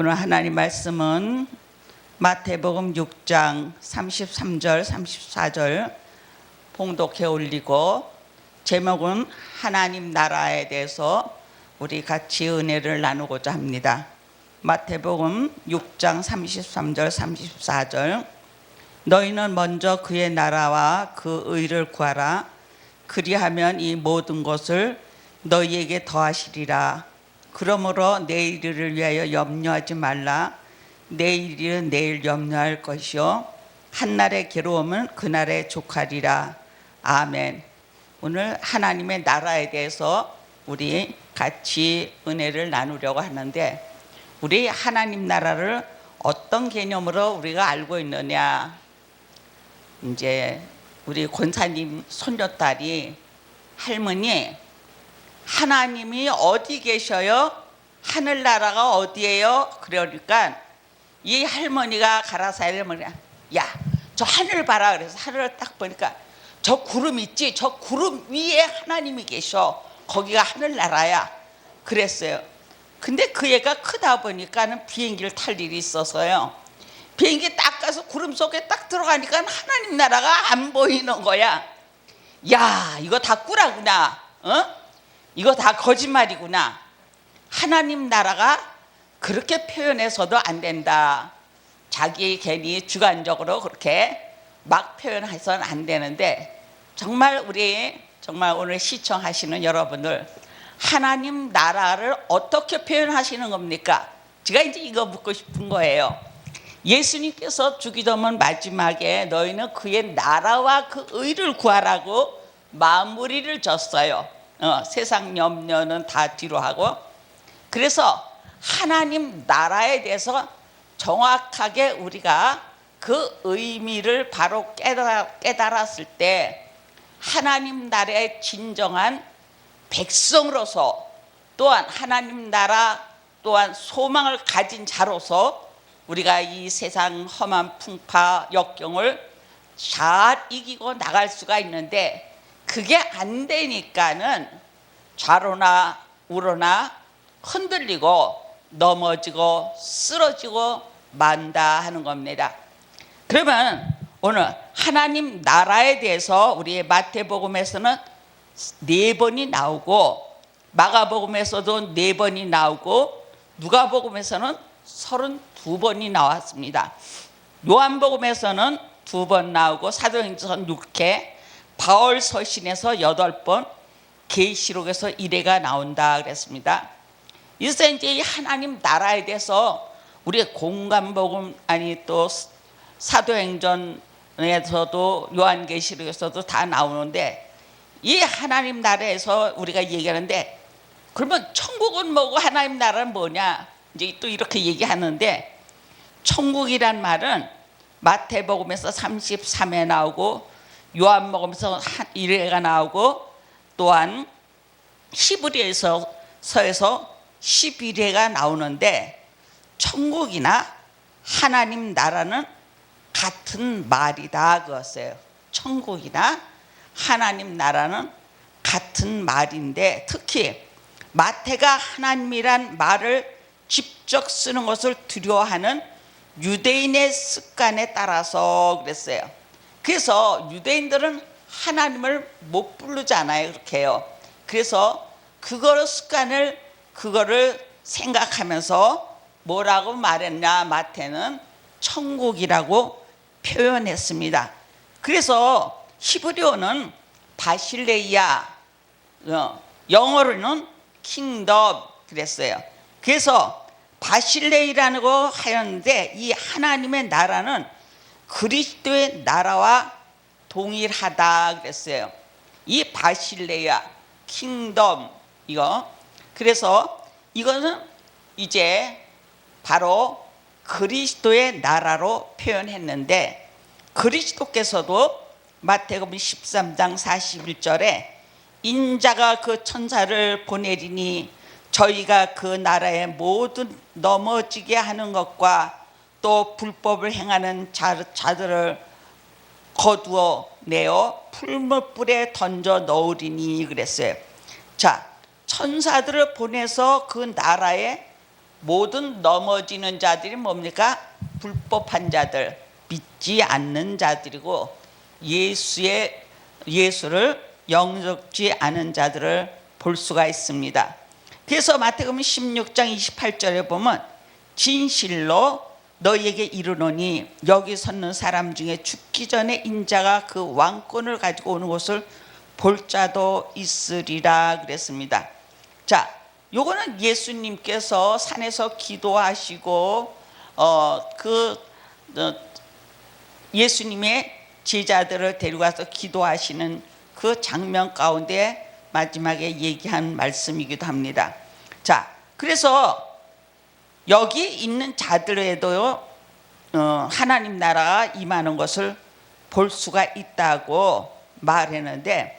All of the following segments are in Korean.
오늘 하나님 말씀은 마태복음 6장 33절 34절 봉독해 올리고, 제목은 하나님 나라에 대해서 우리 같이 은혜를 나누고자 합니다. 마태복음 6장 33절 34절. 너희는 먼저 그의 나라와 그 의를 구하라. 그리하면 이 모든 것을 너희에게 더하시리라. 그러므로 내일을 위하여 염려하지 말라. 내일은 내일 염려할 것이요 한날의 괴로움은 그날에 족하리라. 아멘. 오늘 하나님의 나라에 대해서 우리 같이 은혜를 나누려고 하는데, 우리 하나님 나라를 어떤 개념으로 우리가 알고 있느냐. 이제 우리 권사님 손녀딸이 할머니, 하나님이 어디 계셔요? 하늘나라가 어디예요? 그러니까 이 할머니가 가라사대 뭐냐, 야, 저 하늘 봐라. 그래서 하늘을 딱 보니까 저 구름 있지? 저 구름 위에 하나님이 계셔. 거기가 하늘나라야. 그랬어요. 근데 그 애가 크다 보니까는 비행기를 탈 일이 있어서요, 비행기 딱 가서 구름 속에 딱 들어가니까 하나님 나라가 안 보이는 거야. 야, 이거 다 꾸라구나. 이거 다 거짓말이구나. 하나님 나라가 그렇게 표현해서도 안 된다. 자기 괜히 주관적으로 그렇게 막 표현해서는 안 되는데, 정말 오늘 시청하시는 여러분들, 하나님 나라를 어떻게 표현하시는 겁니까? 제가 이제 이거 묻고 싶은 거예요. 예수님께서 주기도문 마지막에 너희는 그의 나라와 그 의를 구하라고 마무리를 졌어요. 세상 염려는 다 뒤로 하고. 그래서 하나님 나라에 대해서 정확하게 우리가 그 의미를 바로 깨달았을 때, 하나님 나라의 진정한 백성으로서, 또한 하나님 나라 또한 소망을 가진 자로서 우리가 이 세상 험한 풍파 역경을 잘 이기고 나갈 수가 있는데, 그게 안 되니까는 좌로나 우로나 흔들리고 넘어지고 쓰러지고 만다 하는 겁니다. 그러면 오늘 하나님 나라에 대해서 우리 마태복음에서는 4번이 나오고, 마가복음에서도 4번이 나오고, 누가복음에서는 32번이 나왔습니다. 요한복음에서는 2번 나오고, 사도행전 6회, 바울 서신에서 8번, 계시록에서 1회가 나온다 그랬습니다. 그래서 이제 이 하나님 나라에 대해서 우리 공관복음 또 사도행전에서도 요한계시록에서도 다 나오는데, 이 하나님 나라에서 우리가 얘기하는데, 그러면 천국은 뭐고 하나님 나라는 뭐냐, 이제 또 이렇게 얘기하는데, 천국이란 말은 마태복음에서 33회 나오고, 요한복음에서 1회가 나오고, 또한 히브리서에서 11회가 나오는데, 천국이나 하나님 나라는 같은 말이다 그랬어요. 천국이나 하나님 나라는 같은 말인데, 특히 마태가 하나님이란 말을 직접 쓰는 것을 두려워하는 유대인의 습관에 따라서 그랬어요. 그래서 유대인들은 하나님을 못 부르잖아요. 그렇게요. 그래서 그거를 생각하면서 뭐라고 말했냐, 마태는 천국이라고 표현했습니다. 그래서 히브리어는 바실레이아, 영어로는 킹덤 그랬어요. 그래서 바실레이라고 하였는데, 이 하나님의 나라는 그리스도의 나라와 동일하다 그랬어요. 이 바실레이아, 킹덤, 이거. 그래서 이거는 이제 바로 그리스도의 나라로 표현했는데, 그리스도께서도 마태복음 13장 41절에 인자가 그 천사를 보내리니 저희가 그 나라의 모든 넘어지게 하는 것과 또 불법을 행하는 자들을 거두어 내어 풀무불에 던져 넣으리니 그랬어요. 자, 천사들을 보내서 그 나라의 모든 넘어지는 자들이 뭡니까? 불법한 자들, 믿지 않는 자들이고 예수를 영접지 않은 자들을 볼 수가 있습니다. 그래서 마태복음 16장 28절에 보면 진실로 너희에게 이르노니 여기 섰는 사람 중에 죽기 전에 인자가 그 왕권을 가지고 오는 것을 볼 자도 있으리라 그랬습니다. 자, 요거는 예수님께서 산에서 기도하시고 예수님의 제자들을 데려가서 기도하시는 그 장면 가운데 마지막에 얘기한 말씀이기도 합니다. 자, 그래서 여기 있는 자들에도 하나님 나라가 임하는 것을 볼 수가 있다고 말했는데,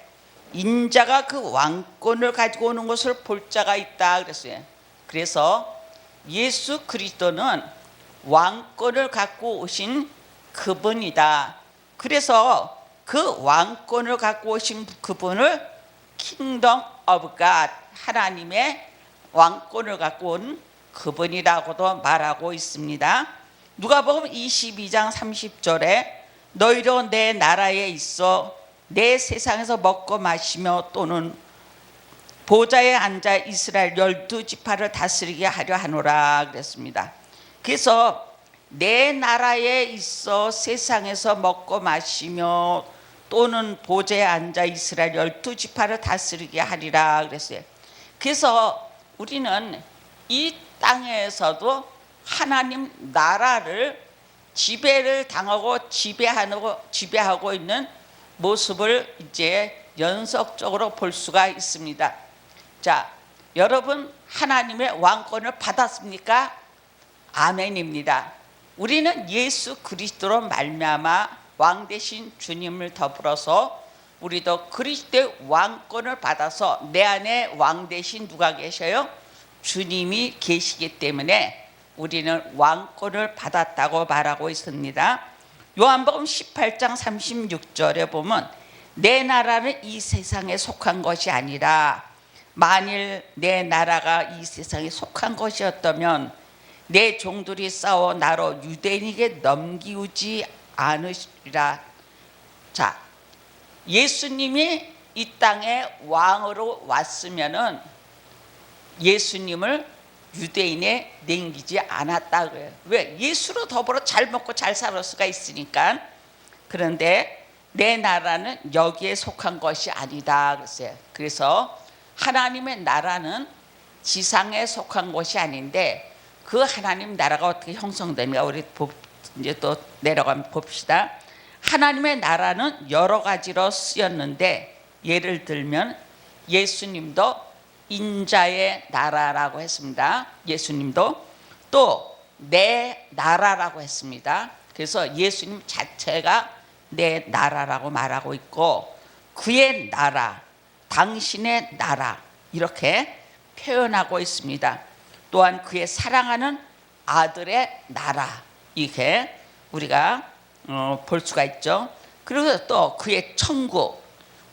인자가 그 왕권을 가지고 오는 것을 볼 자가 있다 그랬어요. 그래서 예수 그리스도는 왕권을 갖고 오신 그분이다. 그래서 그 왕권을 갖고 오신 그분을 킹덤 오브 갓, 하나님의 왕권을 갖고 온 그분이라고도 말하고 있습니다. 누가복음 22장 30절에 너희로 내 나라에 있어 내 세상에서 먹고 마시며 또는 보좌에 앉아 이스라엘 12지파를 다스리게 하려 하노라 그랬습니다. 그래서 내 나라에 있어 세상에서 먹고 마시며 또는 보좌에 앉아 이스라엘 12지파를 다스리게 하리라 그랬어요. 그래서 우리는 이 땅에서도 하나님 나라를 지배를 당하고 지배하고 있는 모습을 이제 연속적으로 볼 수가 있습니다. 자, 여러분 하나님의 왕권을 받았습니까? 아멘입니다. 우리는 예수 그리스도로 말미암아 왕 되신 주님을 더불어서 우리도 그리스도의 왕권을 받아서 내 안에 왕 되신 누가 계셔요? 주님이 계시기 때문에 우리는 왕권을 받았다고 말하고 있습니다. 요한복음 18장 36절에 보면 내 나라는 이 세상에 속한 것이 아니라 만일 내 나라가 이 세상에 속한 것이었다면 내 종들이 싸워 나로 유대인에게 넘기우지 않으시리라. 자, 예수님이 이 땅에 왕으로 왔으면은 예수님을 유대인에 넘기지 않았다고요. 왜? 예수로 더불어 잘 먹고 잘 살 수가 있으니까. 그런데 내 나라는 여기에 속한 것이 아니다 그랬어요. 그래서 하나님의 나라는 지상에 속한 것이 아닌데 그 하나님 나라가 어떻게 형성됩니까? 우리 이제 또 내려가면 봅시다. 하나님의 나라는 여러 가지로 쓰였는데 예를 들면 예수님도 인자의 나라라고 했습니다. 예수님도 또 내 나라라고 했습니다. 그래서 예수님 자체가 내 나라라고 말하고 있고 그의 나라, 당신의 나라 이렇게 표현하고 있습니다. 또한 그의 사랑하는 아들의 나라 이렇게 우리가 볼 수가 있죠. 그리고 또 그의 천국,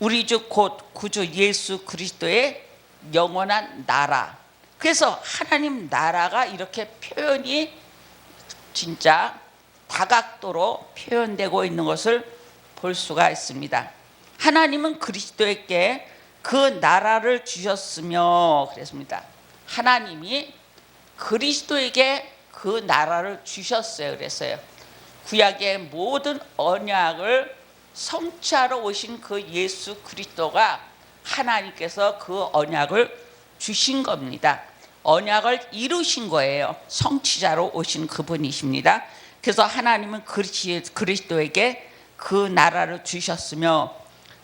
우리 주 곧 구주 예수 그리스도의 영원한 나라. 그래서 하나님 나라가 이렇게 표현이 진짜 다각도로 표현되고 있는 것을 볼 수가 있습니다. 하나님은 그리스도에게 그 나라를 주셨으며 그랬습니다. 하나님이 그리스도에게 그 나라를 주셨어요. 그랬어요. 구약의 모든 언약을 성취하러 오신 그 예수 그리스도가 하나님께서 그 언약을 주신 겁니다. 언약을 이루신 거예요. 성취자로 오신 그분이십니다. 그래서 하나님은 그리스도에게 그 나라를 주셨으며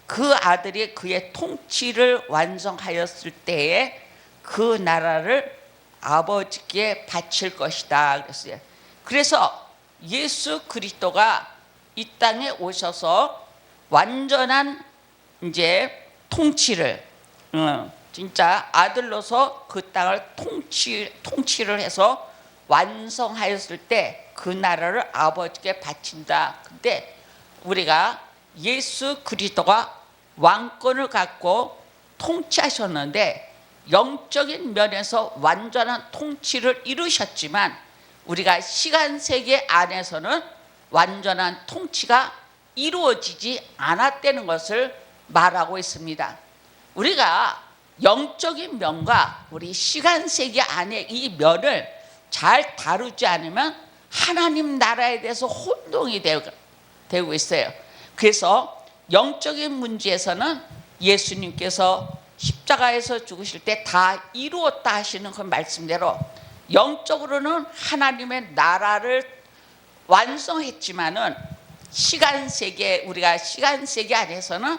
그 아들이 그의 통치를 완성하였을 때에 그 나라를 아버지께 바칠 것이다 그랬어요. 그래서 예수 그리스도가 이 땅에 오셔서 완전한 이제 통치를 진짜 아들로서 그 땅을 통치를 해서 완성하였을 때 그 나라를 아버지께 바친다. 근데 우리가 예수 그리스도가 왕권을 갖고 통치하셨는데 영적인 면에서 완전한 통치를 이루셨지만 우리가 시간 세계 안에서는 완전한 통치가 이루어지지 않았다는 것을 말하고 있습니다. 우리가 영적인 면과 우리 시간 세계 안에 이 면을 잘 다루지 않으면 하나님 나라에 대해서 혼동이 되고 있어요. 그래서 영적인 문제에서는 예수님께서 십자가에서 죽으실 때 다 이루었다 하시는 그 말씀대로 영적으로는 하나님의 나라를 완성했지만은 시간 세계, 우리가 시간 세계 안에서는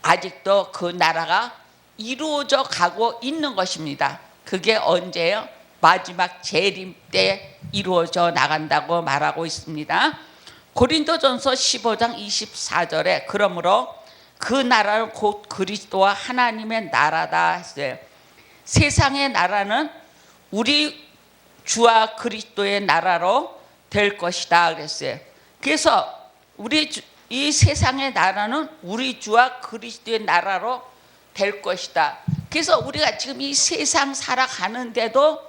아직도 그 나라가 이루어져 가고 있는 것입니다. 그게 언제예요? 마지막 재림 때 이루어져 나간다고 말하고 있습니다. 고린도전서 15장 24절에 그러므로 그 나라는 곧 그리스도와 하나님의 나라다 했어요. 세상의 나라는 우리 주와 그리스도의 나라로 될 것이다 그랬어요. 그래서 이 세상의 나라는 우리 주와 그리스도의 나라로 될 것이다. 그래서 우리가 지금 이 세상 살아가는데도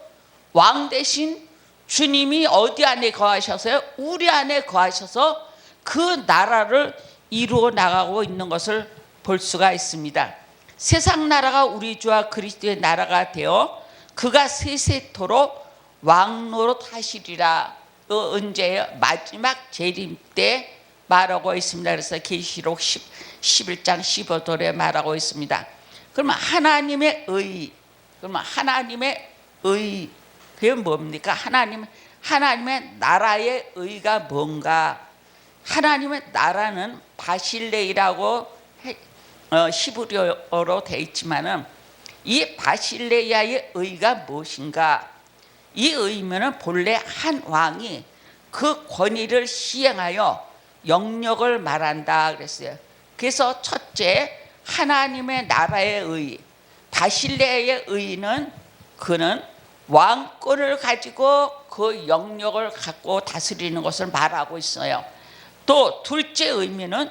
왕 대신 주님이 어디 안에 거하셔서요? 우리 안에 거하셔서 그 나라를 이루어 나가고 있는 것을 볼 수가 있습니다. 세상 나라가 우리 주와 그리스도의 나라가 되어 그가 세세토록 왕노릇 하시리라. 언제예요? 마지막 재림 때 말하고 있습니다. 그래서 계시록 11장 15절에 말하고 있습니다. 그러면 하나님의 의, 그게 뭡니까? 하나님의 나라의 의가 뭔가? 하나님의 나라는 바실레이라고 히브리어로 되어 있지만은 이 바실레이아의 의가 무엇인가? 이 의미는 본래 한 왕이 그 권위를 시행하여 영역을 말한다 그랬어요. 그래서 첫째, 하나님의 나라의 의, 바실레의 의는 그는 왕권을 가지고 그 영역을 갖고 다스리는 것을 말하고 있어요. 또 둘째 의미는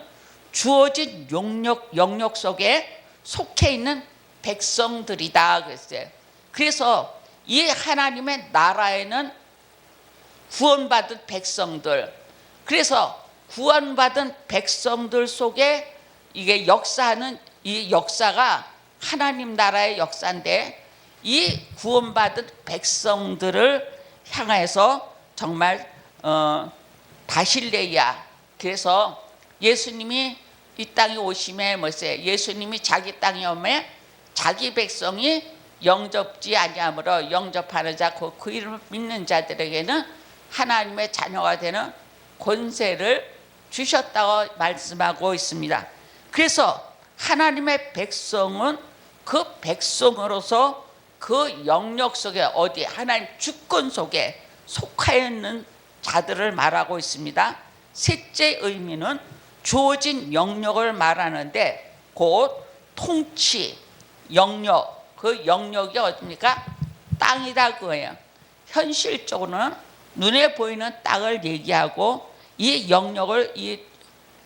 주어진 영역 속에 속해 있는 백성들이다 그랬어요. 그래서 이 하나님의 나라에는 구원받은 백성들, 그래서 구원받은 백성들 속에 이게 역사하는 이 역사가 하나님 나라의 역사인데, 이 구원받은 백성들을 향해서 정말 바실레야. 그래서 예수님이 이 땅에 오심에 뭐였어요? 예수님이 자기 땅에 오매 자기 백성이 영접지 아니하므로 영접하는 자, 그 이름을 믿는 자들에게는 하나님의 자녀가 되는 권세를 주셨다고 말씀하고 있습니다. 그래서 하나님의 백성은 그 백성으로서 그 영역 속에 어디 하나님 주권 속에 속하여 있는 자들을 말하고 있습니다. 셋째 의미는 주어진 영역을 말하는데 곧 통치, 영역, 그 영역이 어디입니까? 땅이다 그거예요. 현실적으로는 눈에 보이는 땅을 얘기하고 이 영역을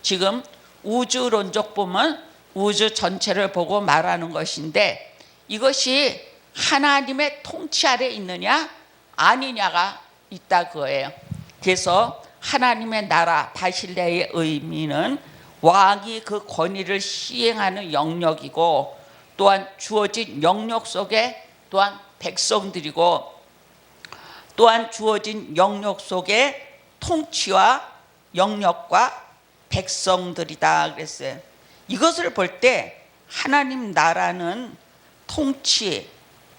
지금 우주론적 보면 우주 전체를 보고 말하는 것인데, 이것이 하나님의 통치 아래 있느냐 아니냐가 있다 그거예요. 그래서 하나님의 나라 바실레의 의미는 왕이 그 권위를 시행하는 영역이고, 또한 주어진 영역 속에 또한 백성들이고, 또한 주어진 영역 속에 통치와 영역과 백성들이다 그랬어요. 이것을 볼 때 하나님 나라는 통치,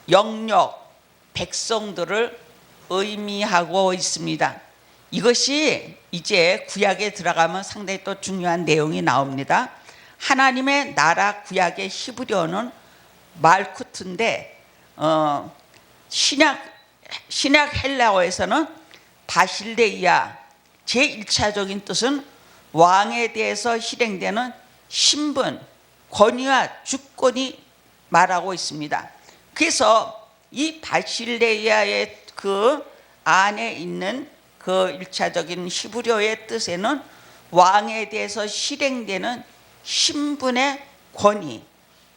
영역, 백성들을 의미하고 있습니다. 이것이 이제 구약에 들어가면 상당히 또 중요한 내용이 나옵니다. 하나님의 나라 구약의 히브리어는 말쿠트인데 신약 헬라어에서는 바실레이아, 제1차적인 뜻은 왕에 대해서 실행되는 신분, 권위와 주권이 말하고 있습니다. 그래서 이 바실레이아의 그 안에 있는 그 1차적인 히브리어의 뜻에는 왕에 대해서 실행되는 신분의 권위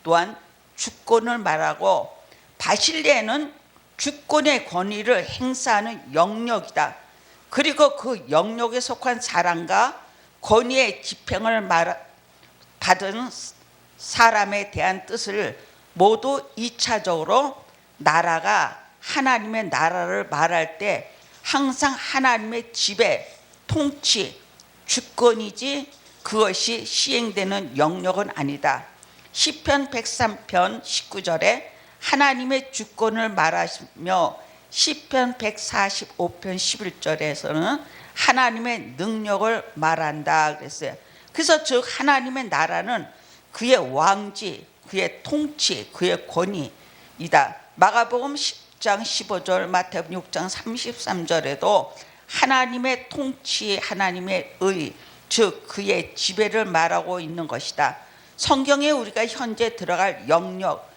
또한 주권을 말하고, 바실레는 주권의 권위를 행사하는 영역이다. 그리고 그 영역에 속한 사람과 권위의 집행을 받은 사람에 대한 뜻을 모두 2차적으로 나라가 하나님의 나라를 말할 때 항상 하나님의 지배, 통치, 주권이지 그것이 시행되는 영역은 아니다. 시편 103편 19절에 하나님의 주권을 말하며 시편 145편 11절에서는 하나님의 능력을 말한다 그랬어요. 그래서 즉 하나님의 나라는 그의 왕지, 그의 통치, 그의 권위이다. 마가복음 10장 15절, 마태복음 6장 33절에도 하나님의 통치, 하나님의 의, 즉 그의 지배를 말하고 있는 것이다. 성경에 우리가 현재 들어갈 영역,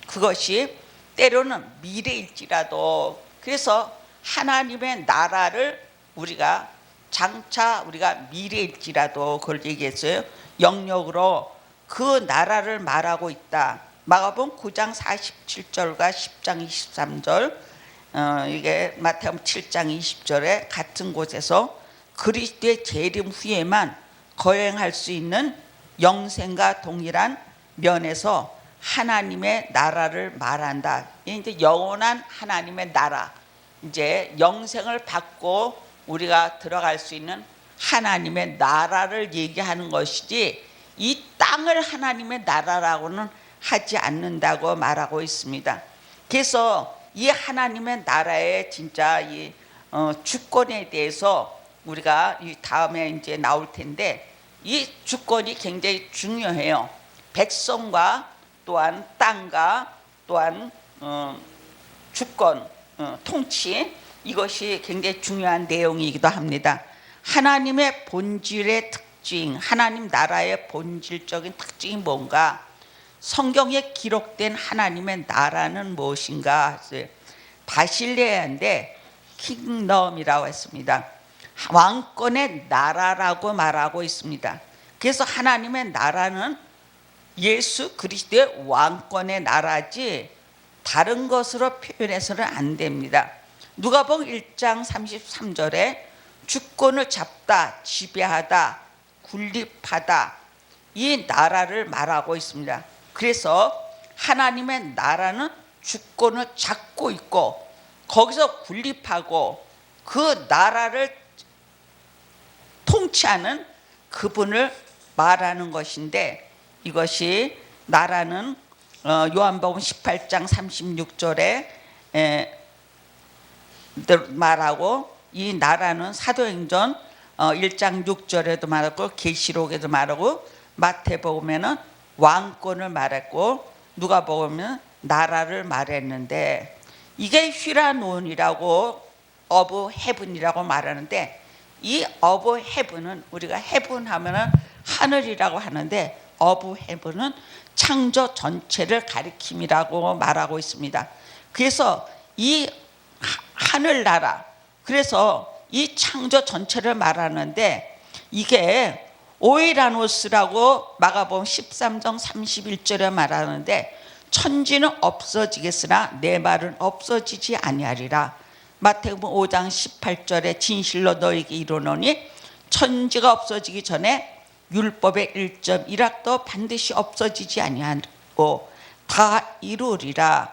그것이 때로는 미래일지라도, 그래서 하나님의 나라를 우리가 장차 우리가 미래일지라도 그걸 얘기했어요. 영역으로 그 나라를 말하고 있다. 마가복음 9장 47절과 10장 23절, 이게 마태복음 7장 20절에 같은 곳에서 그리스도의 재림 후에만 거행할 수 있는 영생과 동일한 면에서 하나님의 나라를 말한다. 이제 영원한 하나님의 나라, 이제 영생을 받고 우리가 들어갈 수 있는 하나님의 나라를 얘기하는 것이지 이 땅을 하나님의 나라라고는 하지 않는다고 말하고 있습니다. 그래서 이 하나님의 나라의 진짜 이 주권에 대해서 우리가 이 다음에 이제 나올 텐데, 이 주권이 굉장히 중요해요. 백성과 또한 땅과 또한 주권, 통치, 이것이 굉장히 중요한 내용이기도 합니다. 하나님의 본질의 특징, 하나님 나라의 본질적인 특징이 뭔가? 성경에 기록된 하나님의 나라는 무엇인가? 바실레아인데 킹덤이라고 했습니다. 왕권의 나라라고 말하고 있습니다. 그래서 하나님의 나라는 예수 그리스도의 왕권의 나라지 다른 것으로 표현해서는 안 됩니다. 누가복음 1장 33절에 주권을 잡다, 지배하다, 군립하다, 이 나라를 말하고 있습니다. 그래서 하나님의 나라는 주권을 잡고 있고 거기서 군립하고 그 나라를 통치하는 그분을 말하는 것인데, 이것이 나라는 요한복음 18장 36절에 말하고, 이 나라는 사도행전 1장 6절에도 말하고 계시록에도 말하고 마태복음에는 왕권을 말했고 누가복음은 나라를 말했는데, 이게 휘라논이라고 어브 헤븐이라고 말하는데, 이 어브 헤븐은 우리가 헤븐 하면은 하늘이라고 하는데 어브 헤븐은 창조 전체를 가리킴이라고 말하고 있습니다. 그래서 이 하늘나라, 그래서 이 창조 전체를 말하는데 이게 오이라노스라고 마가복음 13장 31절에 말하는데, 천지는 없어지겠으나 내 말은 없어지지 아니하리라. 마태복음 5장 18절에 진실로 너에게 이르노니 천지가 없어지기 전에 율법의 1.1학도 반드시 없어지지 아니하고 다 이루리라.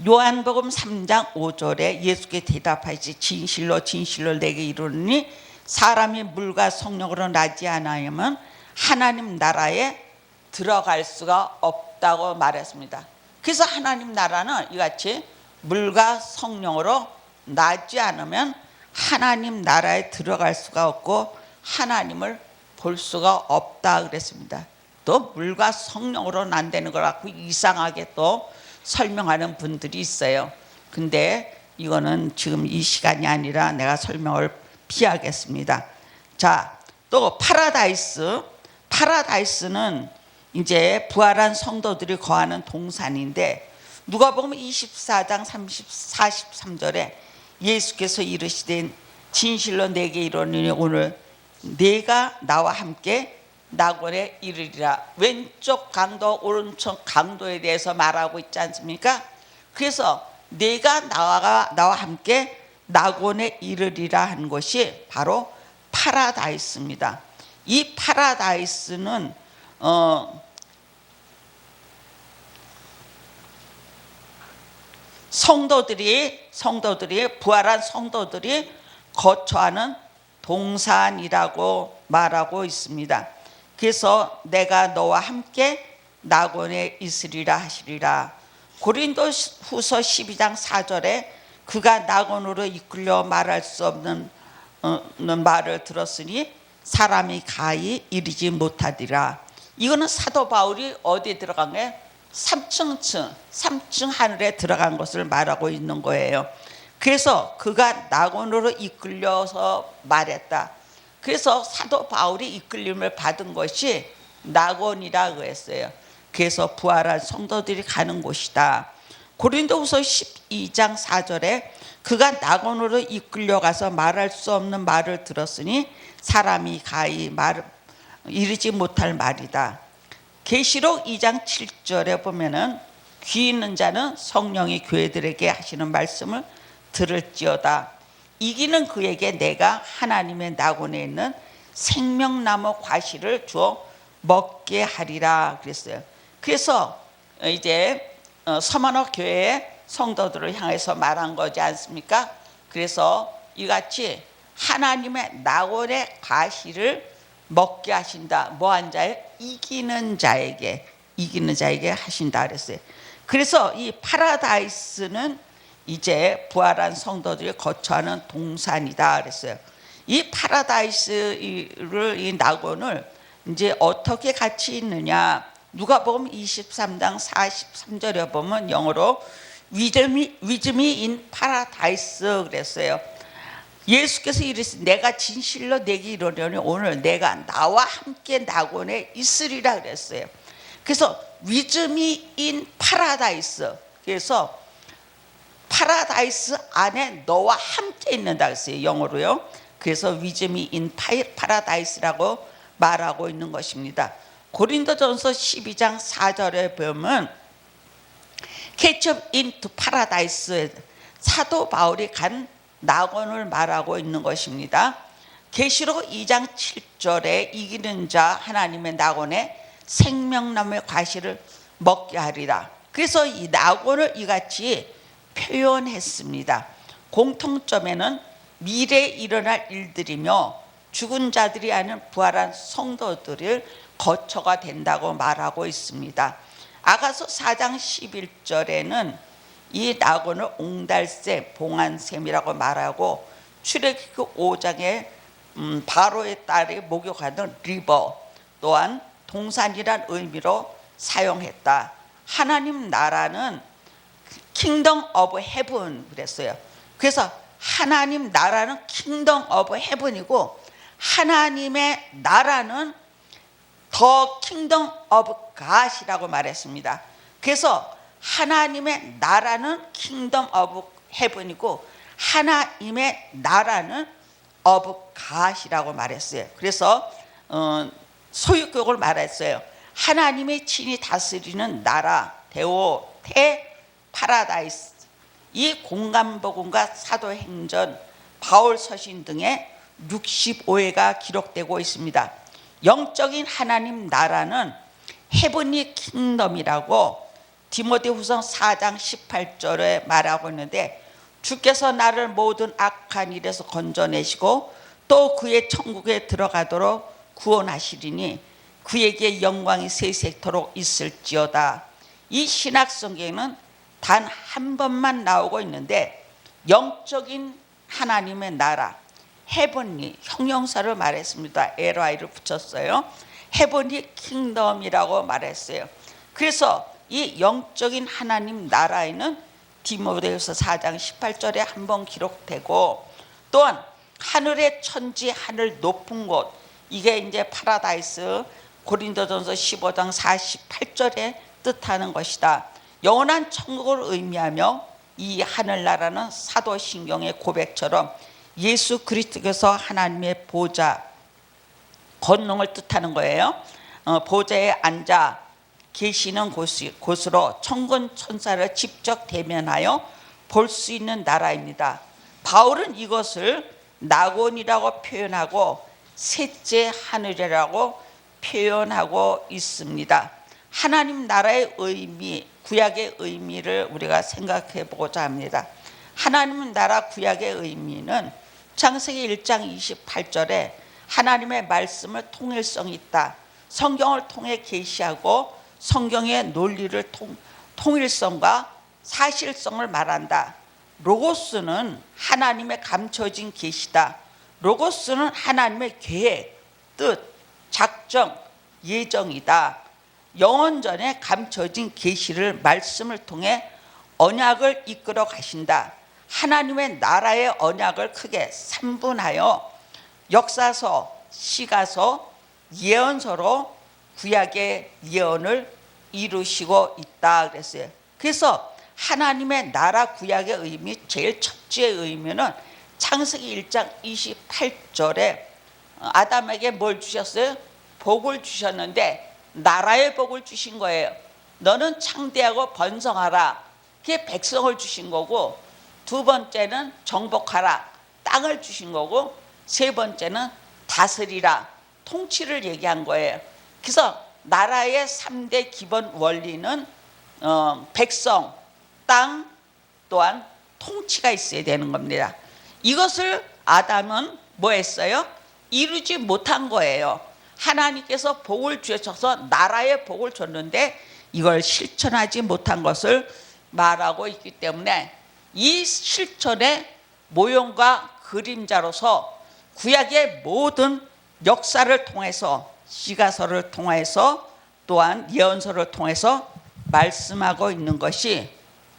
요한복음 3장 5절에 예수께 대답하시지 진실로 진실로 내게 이르노니 사람이 물과 성령으로 나지 않으면 하나님 나라에 들어갈 수가 없다고 말했습니다. 그래서 하나님 나라는 이같이 물과 성령으로 나지 않으면 하나님 나라에 들어갈 수가 없고 하나님을 볼 수가 없다 그랬습니다. 또 물과 성령으로 난다는 걸 갖고 이상하게 또 설명하는 분들이 있어요. 근데 이거는 지금 이 시간이 아니라 내가 설명을 피하겠습니다. 자, 또 파라다이스는 이제 부활한 성도들이 거하는 동산인데, 누가복음 24장 43절에 예수께서 이르시되 진실로 내게 이르노니 오늘 네가 나와 함께 낙원에 이르리라. 왼쪽 강도 오른쪽 강도에 대해서 말하고 있지 않습니까? 그래서 내가 나와 함께 낙원에 이르리라 한 것이 바로 파라다이스입니다. 이 파라다이스는 성도들이 부활한 성도들이 거처하는 동산이라고 말하고 있습니다. 그래서 내가 너와 함께 낙원에 있으리라 하시리라. 고린도후서 12장 4절에 그가 낙원으로 이끌려 말할 수 없는 말을 들었으니 사람이 가히 이르지 못하리라. 이거는 사도 바울이 어디에 들어간 거예요? 3층 하늘에 들어간 것을 말하고 있는 거예요. 그래서 그가 낙원으로 이끌려서 말했다. 그래서 사도 바울이 이끌림을 받은 것이 낙원이라고 했어요. 그래서 부활한 성도들이 가는 곳이다. 고린도후서 12장 4절에 그가 낙원으로 이끌려가서 말할 수 없는 말을 들었으니 사람이 가히 이르지 못할 말이다. 계시록 2장 7절에 보면은 귀 있는 자는 성령이 교회들에게 하시는 말씀을 들을지어다. 이기는 그에게 내가 하나님의 낙원에 있는 생명나무 과실을 주어 먹게 하리라 그랬어요. 그래서 이제 서만호 교회의 성도들을 향해서 말한 거지 않습니까? 그래서 이같이 하나님의 낙원의 과실을 먹게 하신다. 뭐한 자에? 이기는 자에게 하신다 그랬어요. 그래서 이 파라다이스는 이제 부활한 성도들이 거처하는 동산이다 그랬어요. 이 파라다이스를 이 낙원을 이제 어떻게 같이 있느냐? 누가복음 23장 43절에 보면 영어로 위즈미 인 파라다이스 그랬어요. 예수께서 이르시되 내가 진실로 내게 이르노니 오늘 내가 나와 함께 낙원에 있으리라 그랬어요. 그래서 위즈미 인 파라다이스, 그래서 파라다이스 안에 너와 함께 있는다 그랬어요. 영어로요. 그래서 위즈미 인 파라다이스라고 말하고 있는 것입니다. 고린도전서 12장 4절에 보면 catch up into paradise, 사도 바울이 간 낙원을 말하고 있는 것입니다. 계시록 2장 7절에 이기는 자 하나님의 낙원에 생명나무의 과실을 먹게 하리라. 그래서 이 낙원을 이같이 표현했습니다. 공통점에는 미래에 일어날 일들이며 죽은 자들이 아닌 부활한 성도들을 거처가 된다고 말하고 있습니다. 아가서 4장 11절에는 이 낙원을 옹달샘, 봉안샘이라고 말하고 출애굽기 5장에 바로의 딸이 목욕하던 리버, 또한 동산이란 의미로 사용했다. 하나님 나라는 킹덤 오브 헤븐 그랬어요. 그래서 하나님 나라는 킹덤 오브 헤븐이고 하나님의 나라는 더 킹덤 오브 갓이라고 말했습니다. 그래서 하나님의 나라는 킹덤 오브 헤븐이고 하나님의 나라는 오브 갓이라고 말했어요. 그래서 소유격을 말했어요. 하나님의 친히 다스리는 나라, 데오테 파라다이스. 이 공간복음과 사도행전, 바울 서신 등에 65회가 기록되고 있습니다. 영적인 하나님 나라는 헤븐리 킹덤이라고 디모데후서 4장 18절에 말하고 있는데, 주께서 나를 모든 악한 일에서 건져내시고 또 그의 천국에 들어가도록 구원하시리니 그에게 영광이 세세토록 있을지어다. 이 신약성경에는 단 한 번만 나오고 있는데 영적인 하나님의 나라, 헤븐리, 형용사를 말했습니다. LI를 붙였어요. 헤븐리 킹덤이라고 말했어요. 그래서 이 영적인 하나님 나라에는 디모데후서 4장 18절에 한 번 기록되고, 또한 하늘의 천지, 하늘 높은 곳, 이게 이제 파라다이스, 고린도전서 15장 48절에 뜻하는 것이다. 영원한 천국을 의미하며 이 하늘나라는 사도신경의 고백처럼 예수 그리스도께서 하나님의 보좌, 권능을 뜻하는 거예요. 보좌에 앉아 계시는 곳으로 천군 천사를 직접 대면하여 볼 수 있는 나라입니다. 바울은 이것을 낙원이라고 표현하고 셋째 하늘이라고 표현하고 있습니다. 하나님 나라의 의미, 구약의 의미를 우리가 생각해 보고자 합니다. 하나님 나라 구약의 의미는 창세기 1장 28절에 하나님의 말씀을 통일성이 있다. 성경을 통해 계시하고 성경의 논리를 통일성과 사실성을 말한다. 로고스는 하나님의 감춰진 계시다. 로고스는 하나님의 계획, 뜻, 작정, 예정이다. 영원전에 감춰진 계시를 말씀을 통해 언약을 이끌어 가신다. 하나님의 나라의 언약을 크게 3분하여 역사서, 시가서, 예언서로 구약의 예언을 이루시고 있다 그랬어요. 그래서 하나님의 나라 구약의 의미, 제일 첫째 의미는 창세기 1장 28절에 아담에게 뭘 주셨어요? 복을 주셨는데 나라의 복을 주신 거예요. 너는 창대하고 번성하라. 그게 백성을 주신 거고, 두 번째는 정복하라. 땅을 주신 거고, 세 번째는 다스리라. 통치를 얘기한 거예요. 그래서 나라의 3대 기본 원리는 백성, 땅, 또한 통치가 있어야 되는 겁니다. 이것을 아담은 뭐 했어요? 이루지 못한 거예요. 하나님께서 복을 주셔서 나라의 복을 줬는데 이걸 실천하지 못한 것을 말하고 있기 때문에 이 실천의 모형과 그림자로서 구약의 모든 역사를 통해서, 시가서를 통해서, 또한 예언서를 통해서 말씀하고 있는 것이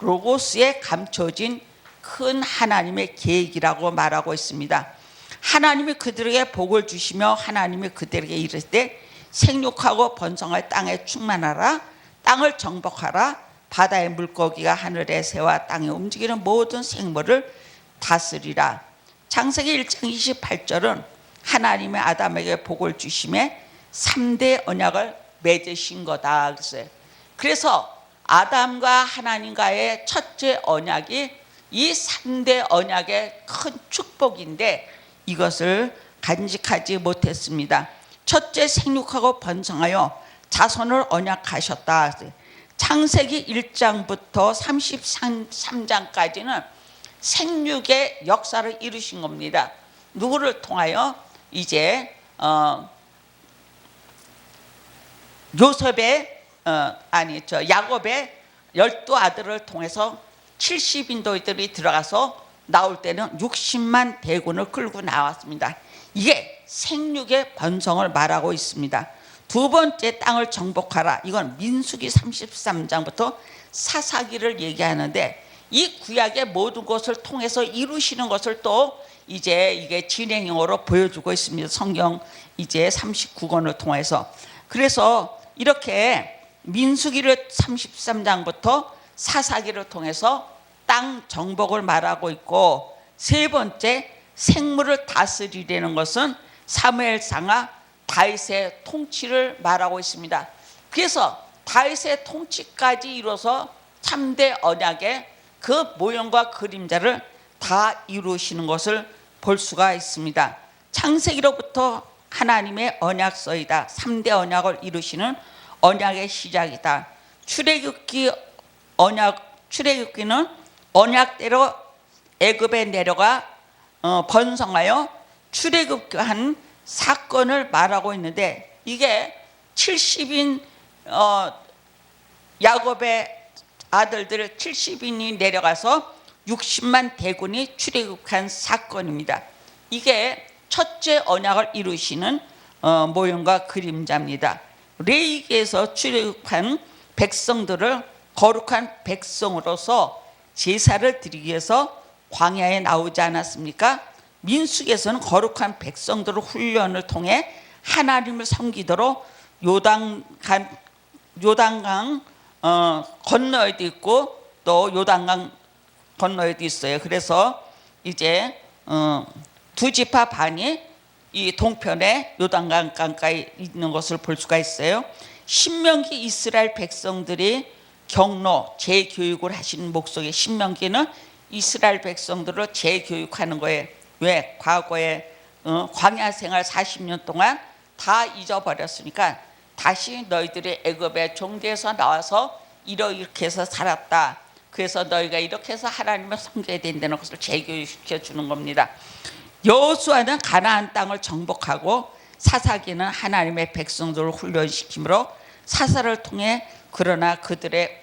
로고스에 감춰진 큰 하나님의 계획이라고 말하고 있습니다. 하나님이 그들에게 복을 주시며 하나님이 그들에게 이르실 때 생육하고 번성할 땅에 충만하라. 땅을 정복하라. 바다의 물고기가 하늘의 새와 땅에 움직이는 모든 생물을 다스리라. 창세기 1장 28절은 하나님의 아담에게 복을 주심에 3대 언약을 맺으신 거다 그랬어요. 그래서 아담과 하나님과의 첫째 언약이 이 3대 언약의 큰 축복인데 이것을 간직하지 못했습니다. 첫째, 생육하고 번성하여 자손을 언약하셨다. 창세기 1장부터 33장까지는 생육의 역사를 이루신 겁니다. 누구를 통하여? 이제 야곱의 12아들을 통해서 70인도들이 들어가서 나올 때는 60만 대군을 끌고 나왔습니다. 이게 생육의 번성을 말하고 있습니다. 두 번째, 땅을 정복하라. 이건 민수기 33장부터 사사기를 얘기하는데 이 구약의 모든 것을 통해서 이루시는 것을 또 이제 이게 진행형으로 보여주고 있습니다. 성경 이제 39권을 통해서. 그래서 이렇게 민수기를 33장부터 사사기를 통해서 땅 정복을 말하고 있고, 세 번째, 생물을 다스리려는 것은 사무엘상하 다윗의 통치를 말하고 있습니다. 그래서 다윗의 통치까지 이뤄서 3대 언약의 그 모형과 그림자를 다 이루시는 것을 볼 수가 있습니다. 창세기로부터 하나님의 언약서이다. 3대 언약을 이루시는 언약의 시작이다. 출애굽기는 언약대로 애굽에 내려가 번성하여 출애굽한 사건을 말하고 있는데, 이게 70인 야곱의 아들들 70인이 내려가서 60만 대군이 출애굽한 사건입니다. 이게 첫째 언약을 이루시는 모형과 그림자입니다. 레위기에서 출애굽한 백성들을 거룩한 백성으로서 제사를 드리기 위해서 광야에 나오지 않았습니까? 민수기에서는 거룩한 백성들을 훈련을 통해 하나님을 섬기도록 요단강 건너에도 있고 또 요단강 건너에도 있어요. 그래서 이제 두 지파 반이 이 동편에 요단강 가까이 있는 것을 볼 수가 있어요. 신명기 이스라엘 백성들이 경로 재교육을 하시는 목적의 신명기는 이스라엘 백성들을 재교육하는 거예요. 왜? 과거에 광야 생활 40년 동안 다 잊어버렸으니까 다시 너희들이 애굽의 종대에서 나와서 이렇게 해서 살았다. 그래서 너희가 이렇게 해서 하나님을 섬겨야 된다는 것을 재교육시켜 주는 겁니다. 여호수아는 가나안 땅을 정복하고 사사기는 하나님의 백성들을 훈련시키므로 사사를 통해 그러나 그들의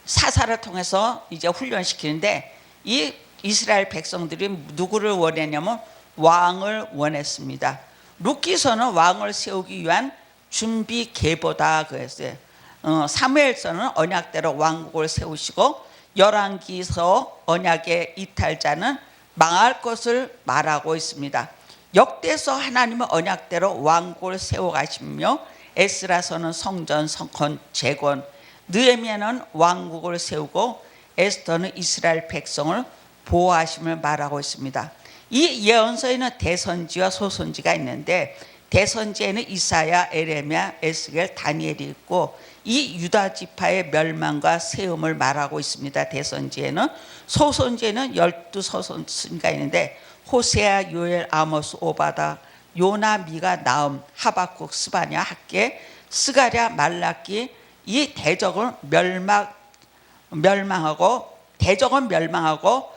사사를 통해서 이제 훈련시키는데 이 이스라엘 백성들이 누구를 원했냐면 왕을 원했습니다. 룻기서는 왕을 세우기 위한 준비 계보다 그랬어요. 사무엘서는 언약대로 왕국을 세우시고 열왕기서 언약의 이탈자는 망할 것을 말하고 있습니다. 역대서 하나님은 언약대로 왕국을 세워가시며 에스라서는 성전, 성권, 재건, 느헤미야는 왕국을 세우고 에스더는 이스라엘 백성을 보호하심을 말하고 있습니다. 이 예언서에는 대선지와 소선지가 있는데 대선지에는 이사야, 에레미야, 에스겔, 다니엘이 있고 이 유다 지파의 멸망과 세움을 말하고 있습니다. 대선지에는 소선지에는 12서선지가 있는데 호세아, 요엘, 아모스, 오바다, 요나, 미가, 나음, 하박국, 스바냐, 학개, 스가랴, 말라기 이 대적은 멸망하고 대적은 멸망하고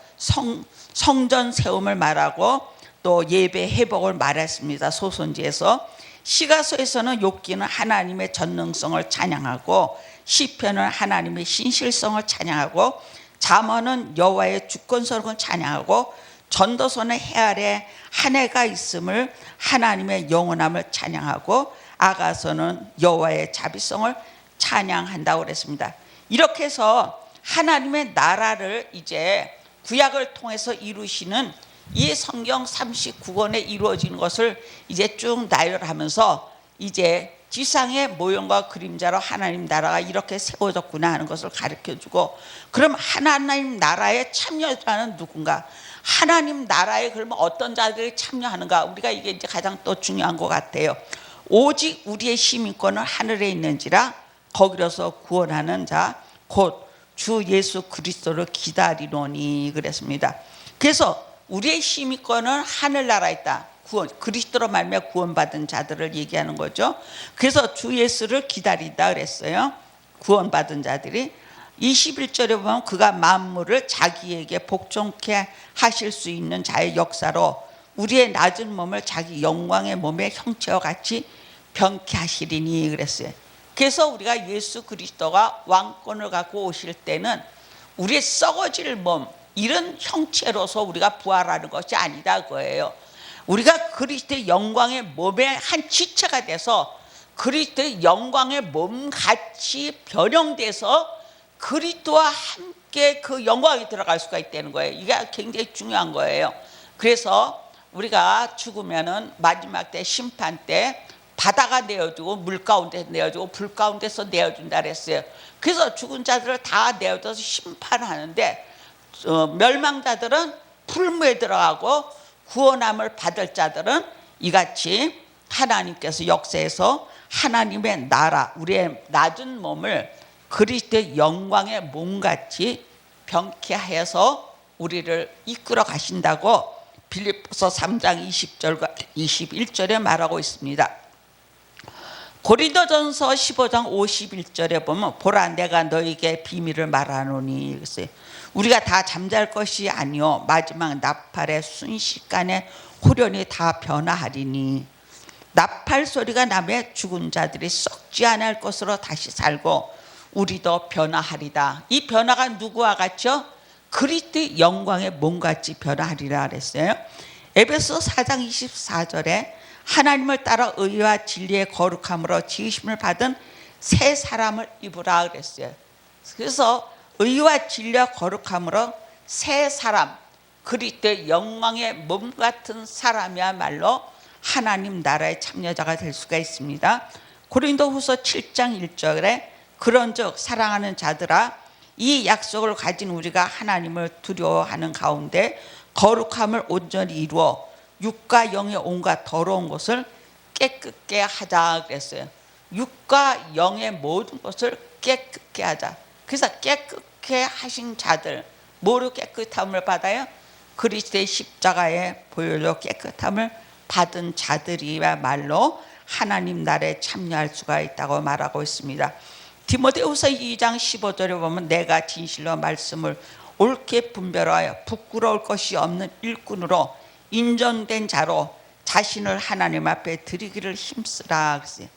성전 세움을 말하고 또 예배 회복을 말했습니다. 소선지에서 시가서에서는 욥기는 하나님의 전능성을 찬양하고 시편은 하나님의 신실성을 찬양하고 잠언은 여호와의 주권스러움을 찬양하고 전도서는 해 아래 한 해가 있음을 하나님의 영원함을 찬양하고 아가서는 여호와의 자비성을 찬양한다고 그랬습니다. 이렇게 해서 하나님의 나라를 이제 구약을 통해서 이루시는 이 성경 39권에 이루어지는 것을 이제 쭉 나열하면서 이제 지상의 모형과 그림자로 하나님 나라가 이렇게 세워졌구나 하는 것을 가르쳐주고 그럼 하나님 나라에 참여자는 누군가? 하나님 나라에 그러면 어떤 자들이 참여하는가? 우리가 이게 이제 가장 또 중요한 것 같아요. 오직 우리의 시민권은 하늘에 있는지라 거기로서 구원하는 자 곧 주 예수 그리스도를 기다리노니 그랬습니다. 그래서 우리의 시민권은 하늘나라에 있다. 구원, 그리스도로 말미암아 구원받은 자들을 얘기하는 거죠. 그래서 주 예수를 기다린다 그랬어요. 구원받은 자들이 21절에 보면 그가 만물을 자기에게 복종케 하실 수 있는 자의 역사로 우리의 낮은 몸을 자기 영광의 몸의 형체와 같이 병케 하시리니 그랬어요. 그래서 우리가 예수 그리스도가 왕권을 갖고 오실 때는 우리의 썩어질 몸 이런 형체로서 우리가 부활하는 것이 아니다 그거예요. 우리가 그리스도의 영광의 몸의 한 지체가 돼서 그리스도의 영광의 몸같이 변형돼서 그리스도와 함께 그 영광이 들어갈 수가 있다는 거예요. 이게 굉장히 중요한 거예요. 그래서 우리가 죽으면은 마지막 때 심판 때 바다가 내어주고 물 가운데 내어주고 불 가운데서 내어준다 그랬어요. 그래서 죽은 자들을 다 내어줘서 심판하는데 멸망자들은 풀무에 들어가고 구원함을 받을 자들은 이같이 하나님께서 역사에서 하나님의 나라 우리의 낮은 몸을 그리스도의 영광의 몸같이 병케 하여서 우리를 이끌어 가신다고 빌립보서 3장 20절과 21절에 말하고 있습니다. 고린도전서 15장 51절에 보면 보라 내가 너에게 비밀을 말하노니 그랬어요. 우리가 다 잠잘 것이 아니요 마지막 나팔의 순식간에 후련히 다 변화하리니 나팔 소리가 나매 죽은 자들이 썩지 않을 것으로 다시 살고 우리도 변화하리다. 이 변화가 누구와 같죠? 그리스도의 영광의 몸같이 변화하리라 그랬어요. 에베소 4장 24절에 하나님을 따라 의와 진리의 거룩함으로 지으심을 받은 새 사람을 입으라 그랬어요. 그래서 의와 진리와 거룩함으로 새 사람 그리스도의 영광의 몸 같은 사람이야말로 하나님 나라의 참여자가 될 수가 있습니다. 고린도후서 7장 1절에 그런즉 사랑하는 자들아 이 약속을 가진 우리가 하나님을 두려워하는 가운데 거룩함을 온전히 이루어 육과 영의 온갖 더러운 것을 깨끗게 하자 그랬어요. 육과 영의 모든 것을 깨끗게 하자. 그래서 깨끗게 하신 자들, 뭐로 깨끗함을 받아요? 그리스도의 십자가의 보혈로 깨끗함을 받은 자들이야말로 하나님 나라에 참여할 수가 있다고 말하고 있습니다. 디모데후서 2장 15절에 보면 내가 진실로 말씀을 옳게 분별하여 부끄러울 것이 없는 일꾼으로 인정된 자로 자신을 하나님 앞에 드리기를 힘쓰라 그랬어요.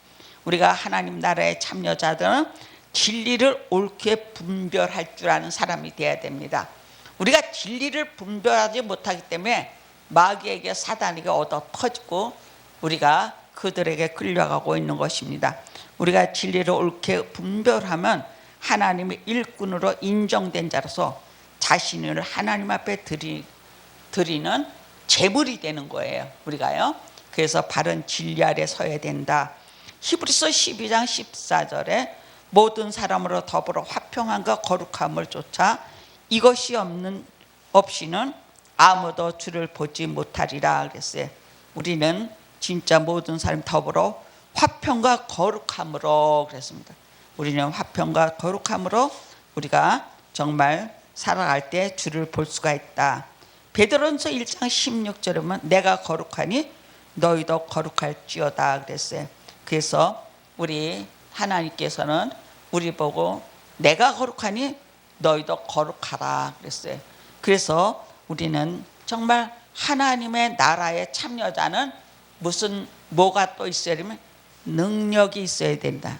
우리가 하나님 나라의 참여자들은 진리를 옳게 분별할 줄 아는 사람이 되어야 됩니다. 우리가 진리를 분별하지 못하기 때문에 마귀에게 사단에게 얻어 터지고 우리가 그들에게 끌려가고 있는 것입니다. 우리가 진리를 옳게 분별하면 하나님의 일꾼으로 인정된 자로서 자신을 하나님 앞에 드리는 제물이 되는 거예요. 우리가요. 그래서 바른 진리 아래 서야 된다. 히브리서 12장 14절에 모든 사람으로 더불어 화평함과 거룩함을 쫓아 이것이 없이는 아무도 주를 보지 못하리라 그랬어요. 우리는 진짜 모든 사람 더불어 화평과 거룩함으로 그랬습니다. 우리는 화평과 거룩함으로 우리가 정말 살아갈 때 주를 볼 수가 있다. 베드로전서 1장 16절에 보면 내가 거룩하니 너희도 거룩할지어다 그랬어요. 그래서 우리 하나님께서는 우리 보고 내가 거룩하니 너희도 거룩하라 그랬어요. 그래서 우리는 정말 하나님의 나라에 참여자는 뭐가 또 있어야 되면 능력이 있어야 된다.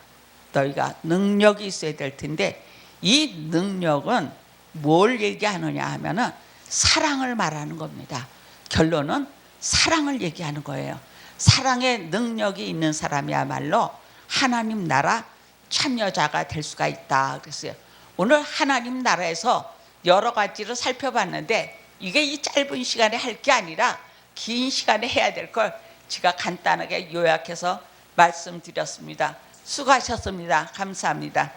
너희가 능력이 있어야 될 텐데 이 능력은 뭘 얘기하느냐 하면은 사랑을 말하는 겁니다. 결론은 사랑을 얘기하는 거예요. 사랑의 능력이 있는 사람이야말로 하나님 나라 참여자가 될 수가 있다 그랬어요. 오늘 하나님 나라에서 여러 가지를 살펴봤는데 이게 이 짧은 시간에 할 게 아니라 긴 시간에 해야 될 걸 제가 간단하게 요약해서 말씀드렸습니다. 수고하셨습니다. 감사합니다.